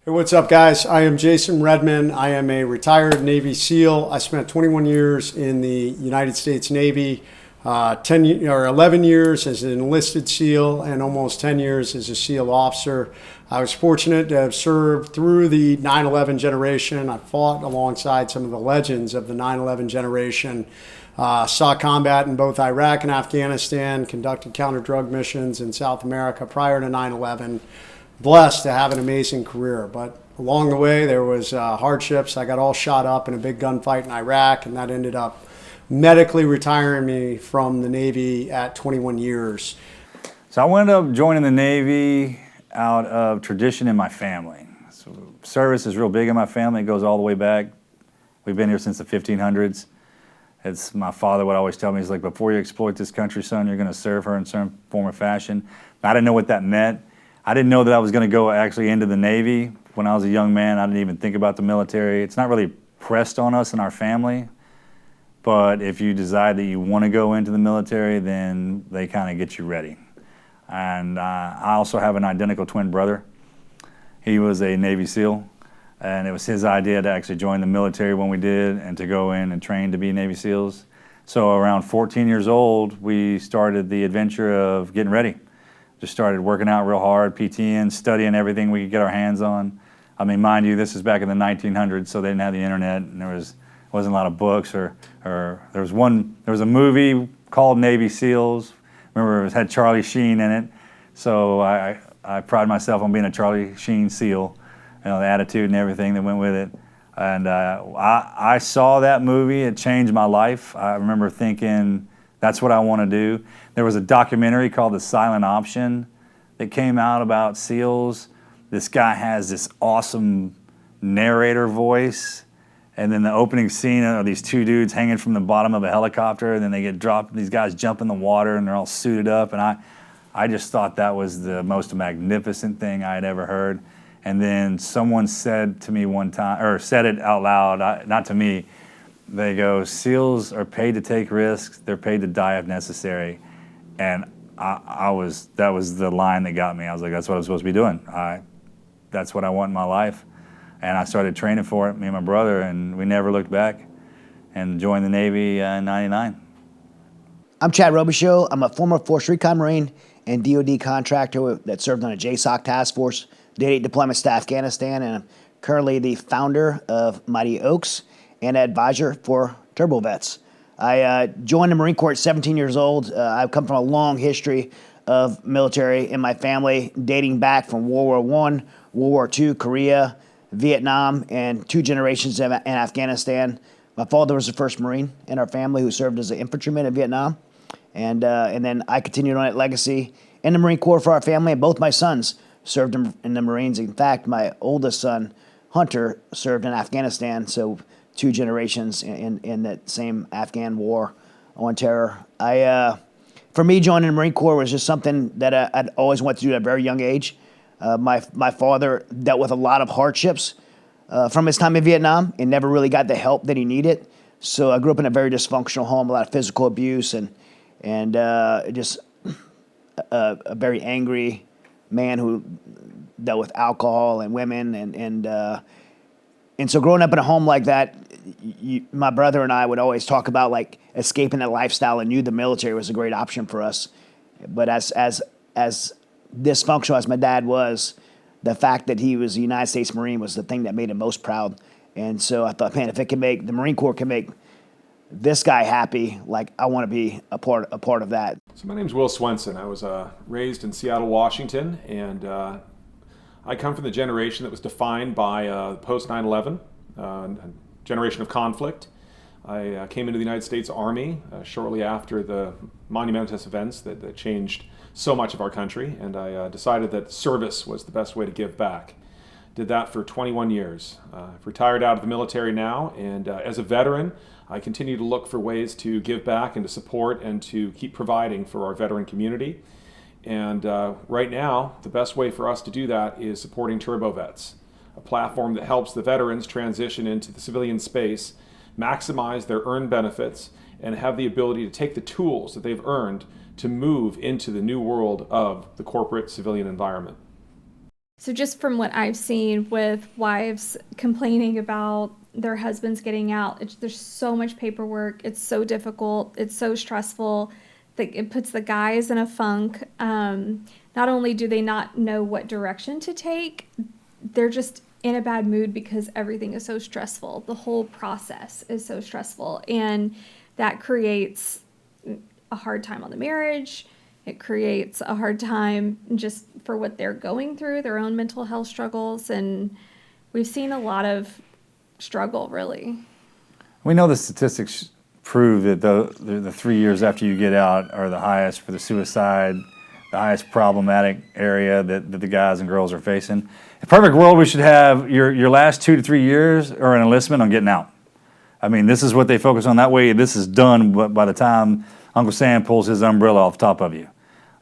Hey, what's up, guys? I am Jason Redman. I am a retired Navy SEAL. I spent 21 years in the United States Navy, 11 years as an enlisted SEAL, and almost 10 years as a SEAL officer. I was fortunate to have served through the 9/11 generation. I fought alongside some of the legends of the 9/11 generation. Saw combat in both Iraq and Afghanistan, conducted counter-drug missions in South America prior to 9/11. Blessed to have an amazing career, but along the way there was hardships. I got all shot up in a big gunfight in Iraq, and that ended up medically retiring me from the Navy at 21 years. So I wound up joining the Navy out of tradition in my family. So service is real big in my family. It goes all the way back. We've been here since the 1500s. It's my father would always tell me, he's like, before you exploit this country, son, you're going to serve her in some form or fashion. I didn't know what that meant. I didn't know that I was going to go actually into the Navy. When I was a young man, I didn't even think about the military. It's not really pressed on us in our family, but if you decide that you want to go into the military, then they kind of get you ready. And I also have an identical twin brother. He was a Navy SEAL, and it was his idea to actually join the military when we did and to go in and train to be Navy SEALs. So around 14 years old, we started the adventure of getting ready. Just started working out real hard, PTing, studying everything we could get our hands on. I mean, mind you, this is back in the 1900s, so they didn't have the internet, and there wasn't a lot of books. Or there was a movie called Navy SEALs. Remember, it had Charlie Sheen in it. So I pride myself on being a Charlie Sheen SEAL. You know, the attitude and everything that went with it. And I saw that movie. It changed my life. I remember thinking, that's what I want to do. There was a documentary called The Silent Option that came out about SEALs. This guy has this awesome narrator voice, and then the opening scene are these two dudes hanging from the bottom of a helicopter, and then they get dropped, these guys jump in the water, and they're all suited up, and I just thought that was the most magnificent thing I had ever heard. And then someone said to me one time, or said it out loud, not to me, they go, SEALs are paid to take risks, they're paid to die if necessary. And that was the line that got me. I was like, that's what I'm supposed to be doing. That's what I want in my life. And I started training for it, me and my brother, and we never looked back and joined the Navy in '99. I'm Chad Robicheaux. I'm a former Force Recon Marine and DoD contractor that served on a JSOC task force, did 8 deployments to Afghanistan, and I'm currently the founder of Mighty Oaks and advisor for Turbo Vets. I joined the Marine Corps at 17 years old. I've come from a long history of military in my family, dating back from World War I, World War II, Korea, Vietnam, and 2 generations in Afghanistan. My father was the first Marine in our family who served as an infantryman in Vietnam. And then I continued on that legacy in the Marine Corps for our family, and both my sons served in the Marines. In fact, my oldest son, Hunter, served in Afghanistan, so 2 generations in that same Afghan war on terror. For me, joining the Marine Corps was just something that I'd always wanted to do at a very young age. My father dealt with a lot of hardships from his time in Vietnam and never really got the help that he needed. So I grew up in a very dysfunctional home, a lot of physical abuse, and just a very angry man who dealt with alcohol and women, and so growing up in a home like that, my brother and I would always talk about like escaping that lifestyle, and knew the military was a great option for us. But as dysfunctional as my dad was, the fact that he was a United States Marine was the thing that made him most proud. And so I thought, man, if the Marine Corps can make this guy happy, like I want to be a part of that. So my name's Will Swenson. I was raised in Seattle, Washington, and I come from the generation that was defined by post 9/11, a generation of conflict. I came into the United States Army shortly after the monumentous events that changed so much of our country, and I decided that service was the best way to give back. Did that for 21 years. I've retired out of the military now, and as a veteran, I continue to look for ways to give back and to support and to keep providing for our veteran community. And right now, the best way for us to do that is supporting Turbo Vets, a platform that helps the veterans transition into the civilian space, maximize their earned benefits, and have the ability to take the tools that they've earned to move into the new world of the corporate civilian environment. So just from what I've seen with wives complaining about their husbands getting out, there's so much paperwork. It's so difficult. It's so stressful that it puts the guys in a funk. Not only do they not know what direction to take, they're just in a bad mood because everything is so stressful. The whole process is so stressful, and that creates a hard time on the marriage. It creates a hard time just for what they're going through, their own mental health struggles, and we've seen a lot of struggle, really. We know the statistics prove that the 3 years after you get out are the highest for the suicide, the highest problematic area that the guys and girls are facing. In a perfect world, we should have your last 2 to 3 years or an enlistment on getting out. I mean, this is what they focus on. That way, this is done by the time Uncle Sam pulls his umbrella off the top of you.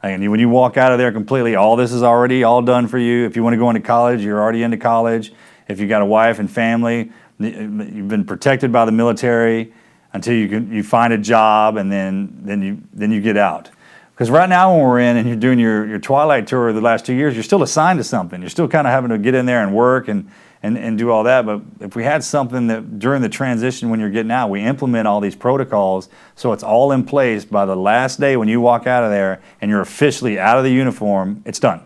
And when you walk out of there completely, all this is already all done for you. If you want to go into college, you're already into college. If you got a wife and family, you've been protected by the military until you find a job, and then you get out. Because right now when we're in and you're doing your twilight tour the last 2 years, you're still assigned to something. You're still kind of having to get in there and work and do all that. But if we had something that during the transition when you're getting out, we implement all these protocols so it's all in place by the last day when you walk out of there and you're officially out of the uniform, it's done.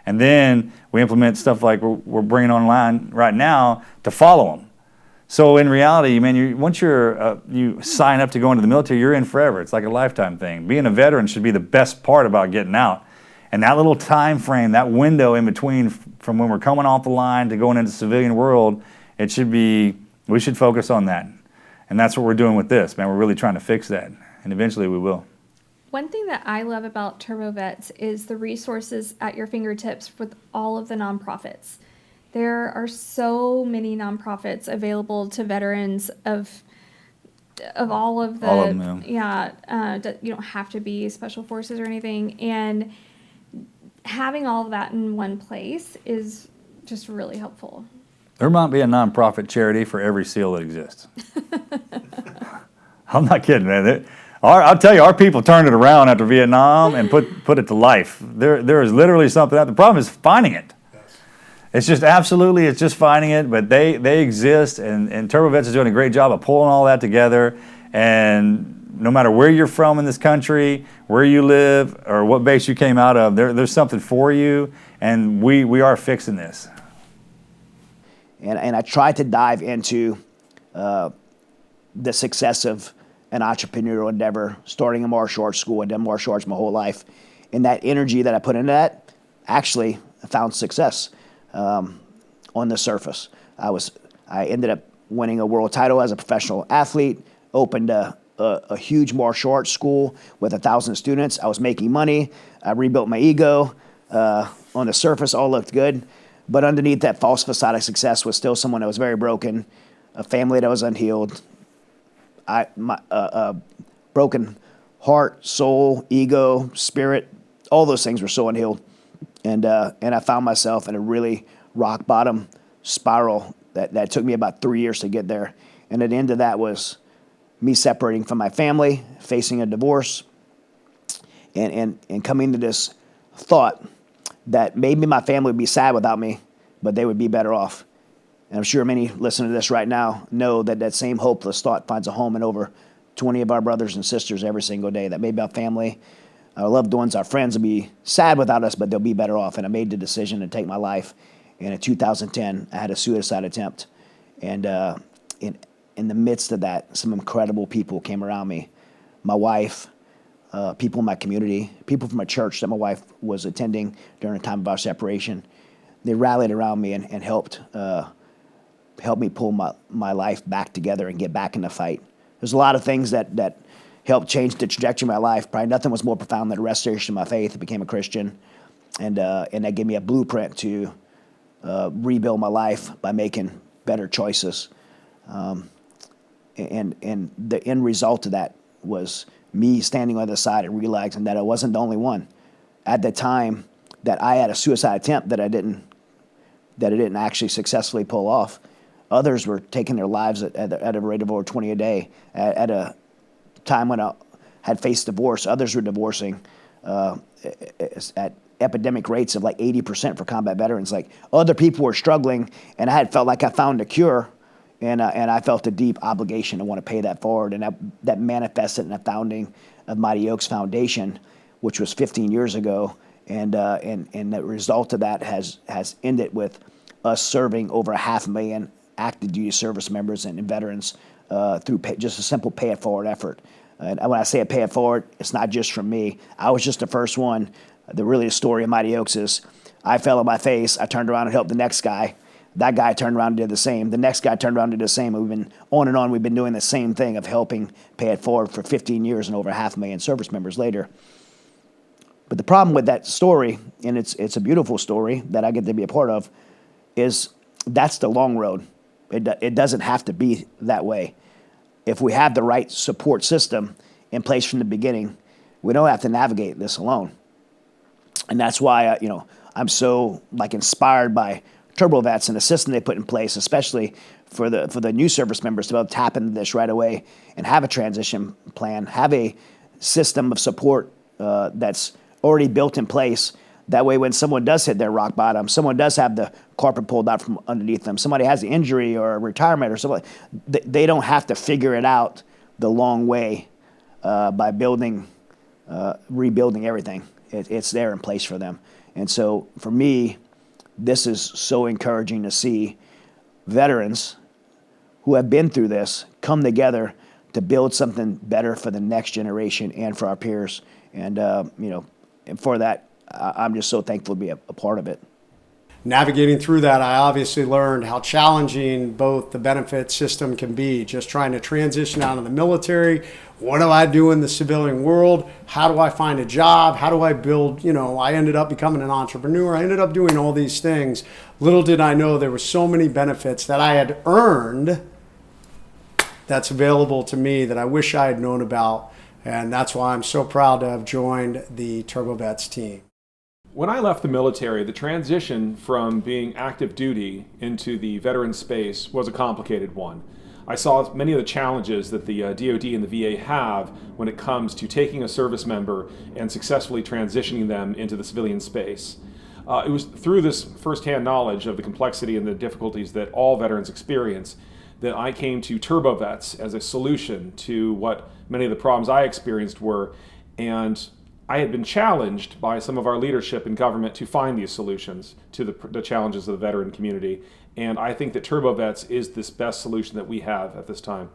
And then we implement stuff like we're bringing online right now to follow them. So in reality, man, once you sign up to go into the military, you're in forever. It's like a lifetime thing. Being a veteran should be the best part about getting out. And that little time frame, that window in between from when we're coming off the line to going into the civilian world, we should focus on that. And that's what we're doing with this, man. We're really trying to fix that. And eventually we will. One thing that I love about TurboVets is the resources at your fingertips with all of the nonprofits. There are so many nonprofits available to veterans of all of the, all of them, yeah. You don't have to be special forces or anything, and having all of that in one place is just really helpful. There might be a nonprofit charity for every SEAL that exists. I'm not kidding, man. I'll tell you, our people turned it around after Vietnam and put it to life. There is literally something out. The problem is finding it. It's just finding it, but they exist, and TurboVets is doing a great job of pulling all that together. And no matter where you're from in this country, where you live, or what base you came out of, there's something for you, and we are fixing this. And I tried to dive into the success of an entrepreneurial endeavor, starting a martial arts school. I've done martial arts my whole life. And that energy that I put into that, actually found success on the surface. I ended up winning a world title as a professional athlete, opened a huge martial arts school with 1,000 students. I was making money. I rebuilt my ego. On the surface, all looked good. But underneath that false facade of success was still someone that was very broken, a family that was unhealed, broken heart, soul, ego, spirit. All those things were so unhealed. And I found myself in a really rock bottom spiral that took me about 3 years to get there. And at the end of that was me separating from my family, facing a divorce, and coming to this thought that maybe my family would be sad without me, but they would be better off. And I'm sure many listening to this right now know that same hopeless thought finds a home in over 20 of our brothers and sisters every single day, that maybe our family, our loved ones, our friends will be sad without us, but they'll be better off. And I made the decision to take my life. And in 2010, I had a suicide attempt. And in the midst of that, some incredible people came around me. My wife, people in my community, people from a church that my wife was attending during the time of our separation. They rallied around me and helped me pull my life back together and get back in the fight. There's a lot of things that helped change the trajectory of my life. Probably nothing was more profound than the restoration of my faith. I became a Christian, and that gave me a blueprint to rebuild my life by making better choices. And the end result of that was me standing on the side and realizing that I wasn't the only one. At the time that I had a suicide attempt that I didn't actually successfully pull off, others were taking their lives at a rate of over 20 a day. At a time when I had faced divorce, others were divorcing at epidemic rates of like 80% for combat veterans. Like other people were struggling, and I had felt like I found a cure, and I felt a deep obligation to want to pay that forward, and that manifested in the founding of Mighty Oaks Foundation, which was 15 years ago, and the result of that has ended with us serving over 500,000 active duty service members and veterans through just a simple pay it forward effort. And when I say a pay it forward, it's not just from me. I was just the first one. The story of Mighty Oaks is I fell on my face. I turned around and helped the next guy. That guy turned around and did the same. The next guy turned around and did the same. We've been on and on. We've been doing the same thing of helping pay it forward for 15 years and over 500,000 service members later. But the problem with that story, and it's a beautiful story that I get to be a part of, is that's the long road. It doesn't have to be that way. If we have the right support system in place from the beginning, we don't have to navigate this alone. And that's why I'm so inspired by TurboVets and the system they put in place, especially for the new service members to be able to tap into this right away and have a transition plan, have a system of support that's already built in place. That way, when someone does hit their rock bottom, someone does have the carpet pulled out from underneath them, somebody has an injury or a retirement or something, they don't have to figure it out the long way by rebuilding everything. It's there in place for them. And so for me, this is so encouraging to see veterans who have been through this come together to build something better for the next generation and for our peers. And, and for that, I'm just so thankful to be a part of it. Navigating through that, I obviously learned how challenging both the benefit system can be. Just trying to transition out of the military. What do I do in the civilian world? How do I find a job? How do I build, I ended up becoming an entrepreneur. I ended up doing all these things. Little did I know there were so many benefits that I had earned that's available to me that I wish I had known about. And that's why I'm so proud to have joined the TurboVets team. When I left the military, the transition from being active duty into the veteran space was a complicated one. I saw many of the challenges that the DoD and the VA have when it comes to taking a service member and successfully transitioning them into the civilian space. It was through this firsthand knowledge of the complexity and the difficulties that all veterans experience that I came to TurboVets as a solution to what many of the problems I experienced were. And I had been challenged by some of our leadership in government to find these solutions to the challenges of the veteran community. And I think that TurboVets is this best solution that we have at this time.